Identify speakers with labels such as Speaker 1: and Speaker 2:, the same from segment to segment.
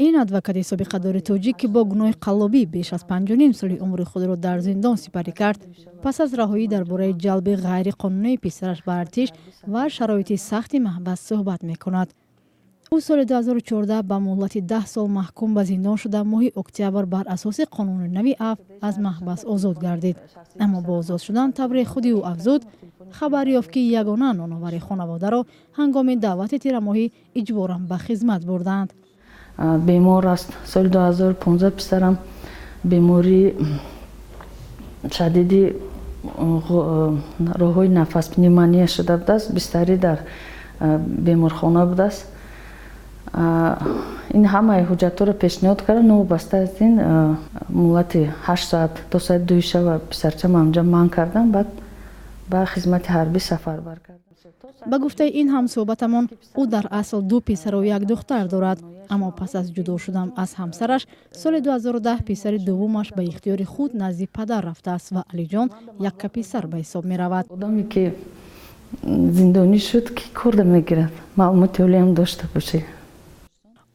Speaker 1: این адвокати собиқадори тоҷик ки бо гуноҳи қаллобӣ беш аз 5.5 соли умри худро дар зиндон сипарӣ кард, пас аз раҳоӣ дар бораи ҷалби ғайриқонунии писараш ба артиш ва шароити сахти маҳбас суҳбат мекунад. ӯ соли 2014 ба муҳлати 10 сол маҳкум ба зиндон шуда моҳи октябр бар асоси қонуни нави афв аз маҳбас озод гардид. аммо бо озод шудан табри худи ӯ афзуд, хабар ёфт ки ягона ноновари хонаводаро ҳангоми давлати тирамоҳӣ иҷборан ба хизмат бурданд.
Speaker 2: بیمار است. سال 2015 پسرم بیماری شدیدی راههای نفس پنیمونیا شده بود است. بستری در بیمارخانه بود است. این همه حجت را پیشنهاد کردن. نوبسته از این مدت 8 ساعت تا ساعت 2 شب پسرچم همجا من کردم. بعد به خدمت حربی سفر بر کردم.
Speaker 1: ба гуфтаи ин ҳамсӯҳбатамон, ӯ дар асл 2 писару 1 духтар дорад, аммо пас аз ҷудо шудан аз ҳамсараш соли 2010 писари дуввумаш ба ихтиёри худ назди падар рафтааст ва Алиҷон якка писар ба ҳисоб меравад.
Speaker 2: одаме ки зиндонӣ шуд ки кор мегирад, маълумоти олиам дошта бошед.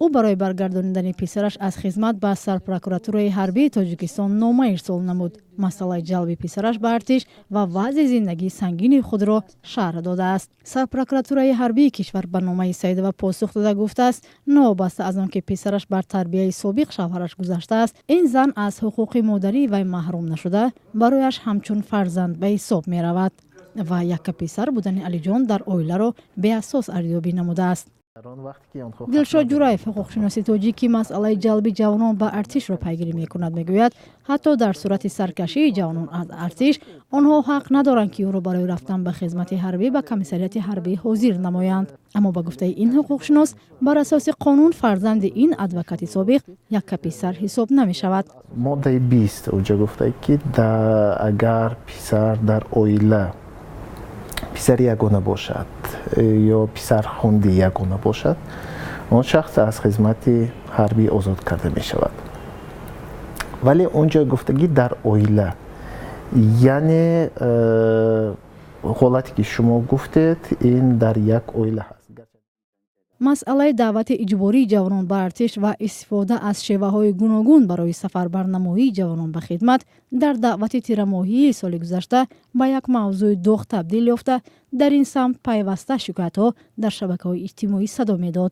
Speaker 1: ӯ барои баргардонидани писараш аз хизмат ба сарпрокуратураи ҳарбии Тоҷикистон нома ирсол намуд. масъалаи ҷалби писараш ба артиш ва вазъи зиндагии сангини худро шарҳ додааст. сарпрокуратураи ҳарбии кишвар ба номаи Саидова посух дода гуфтааст, новобаста аз он ки писараш бар тарбияи собиқ шавҳараш гузаштааст, ин зан аз ҳуқуқи модарии вай маҳрум нашуда, барояш ҳамчун фарзанд ба ҳисоб меравад ва якка писар будани Алиҷон дар оиларо беасос арзёбӣ намудааст. дилшод ҷураев, ҳуқуқшиноси тоҷик ки масъалаи ҷалби ҷавонон ба артишро пайгирӣ мекунад, мегӯяд ҳатто дар сурати саркашии ҷавонон аз артиш онҳо ҳақ надоранд ки ӯро барои рафтан ба хизмати ҳарбӣ ба комиссарияти ҳарбӣ ҳозир намоянд. аммо ба гуфтаи ин ҳуқуқшинос, бар асоси қонун фарзанди ин адвокати собиқ якка писар ҳисоб намешавад.
Speaker 3: моддаи 20 оҷа гуфтае ки агар писар дар оила писари ягона бошад ё писархонди ягона бошад, он шахс аз хизмати ҳарбӣ озод карда мешавад. вале онҷо гуфтагӣ дар оила, яъне ҳолате ки шумо гуфтед, ин дар як оила ҳаст.
Speaker 1: масъалаи даъвати иҷбории ҷавонон ба артиш ва истифода аз шеваҳои гуногун барои сафарбарнамоии ҷавонон ба хидмат дар даъвати тирамоҳии соли гузашта ба як мавзӯи доғ табдил ёфта, дар ин самт пайваста шикоятҳо дар шабакаҳои иҷтимоӣ садо медод.